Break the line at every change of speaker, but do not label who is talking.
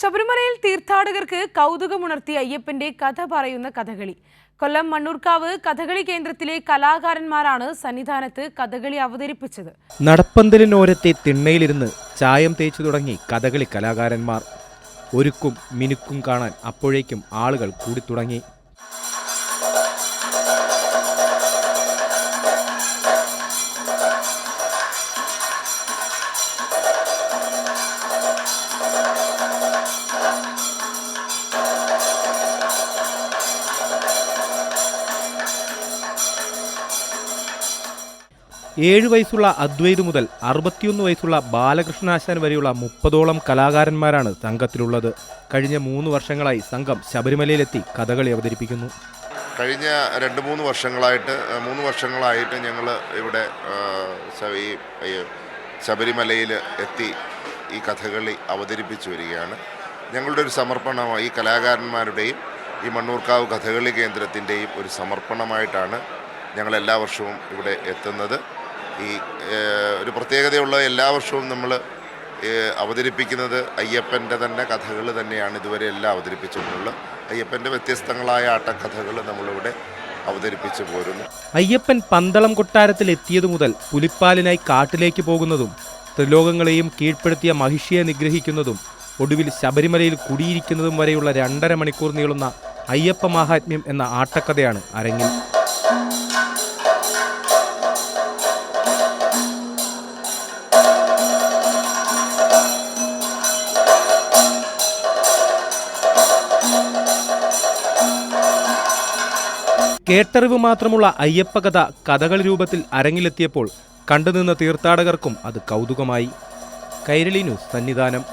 ശബരിമലയിൽ തീർത്ഥാടകർക്ക് കൗതുകമുണർത്തിയ അയ്യപ്പന്റെ കഥ പറയുന്ന കഥകളി. കൊല്ലം മണ്ണൂർക്കാവ് കഥകളി കേന്ദ്രത്തിലെ കലാകാരന്മാരാണ് സന്നിധാനത്ത് കഥകളി അവതരിപ്പിച്ചത്.
നടപ്പന്തലിനോരത്തെ തിണ്ണയിലിരുന്ന് ചായം തേച്ചു തുടങ്ങി കഥകളി കലാകാരന്മാർ. ഒരുക്കും മിനുക്കും കാണാൻ അപ്പോഴേക്കും ആളുകൾ കൂടിത്തുടങ്ങി. ഏഴ് വയസ്സുള്ള അദ്വൈത് മുതൽ 61 വയസ്സുള്ള ബാലകൃഷ്ണാശാൻ വരെയുള്ള 30ഓളം കലാകാരന്മാരാണ് സംഘത്തിലുള്ളത്. കഴിഞ്ഞ 3 വർഷങ്ങളായി സംഘം ശബരിമലയിലെത്തി കഥകളി അവതരിപ്പിക്കുന്നു.
കഴിഞ്ഞ 2-3 വർഷങ്ങളായിട്ട് ഞങ്ങൾ ഇവിടെ ശബരിമലയിൽ എത്തി ഈ കഥകളി അവതരിപ്പിച്ചു വരികയാണ്. ഞങ്ങളുടെ ഒരു സമർപ്പണമായി ഈ കലാകാരന്മാരുടെയും ഈ മണ്ണൂർക്കാവ് കഥകളി കേന്ദ്രത്തിൻ്റെയും ഒരു സമർപ്പണമായിട്ടാണ് ഞങ്ങൾ എല്ലാ വർഷവും ഇവിടെ എത്തുന്നത്. ഈ ഒരു പ്രത്യേകതയുള്ള എല്ലാ വർഷവും നമ്മൾ അവതരിപ്പിക്കുന്നത് അയ്യപ്പൻ്റെ തന്നെ കഥകൾ തന്നെയാണ് ഇതുവരെ എല്ലാം അവതരിപ്പിച്ചിട്ടുള്ളത്. അയ്യപ്പൻ്റെ വ്യത്യസ്തങ്ങളായ ആട്ടക്കഥകൾ നമ്മളിവിടെ അവതരിപ്പിച്ചു പോരുന്നു.
അയ്യപ്പൻ പന്തളം കൊട്ടാരത്തിൽ എത്തിയതു മുതൽ പുലിപ്പാലിനായി കാട്ടിലേക്ക് പോകുന്നതും ത്രിലോകങ്ങളെയും കീഴ്പ്പെടുത്തിയ മഹിഷിയെ നിഗ്രഹിക്കുന്നതും ഒടുവിൽ ശബരിമലയിൽ കുടിയിരിക്കുന്നതും വരെയുള്ള 2.5 മണിക്കൂർ നീളുന്ന അയ്യപ്പ മാഹാത്മ്യം എന്ന ആട്ടക്കഥയാണ് അരങ്ങിൽ. കേട്ടറിവ് മാത്രമുള്ള അയ്യപ്പ കഥ കഥകളി രൂപത്തിൽ അരങ്ങിലെത്തിയപ്പോൾ കണ്ടുനിന്ന തീർത്ഥാടകർക്കും അത് കൗതുകമായി. കൈരളി ന്യൂസ്, സന്നിധാനം.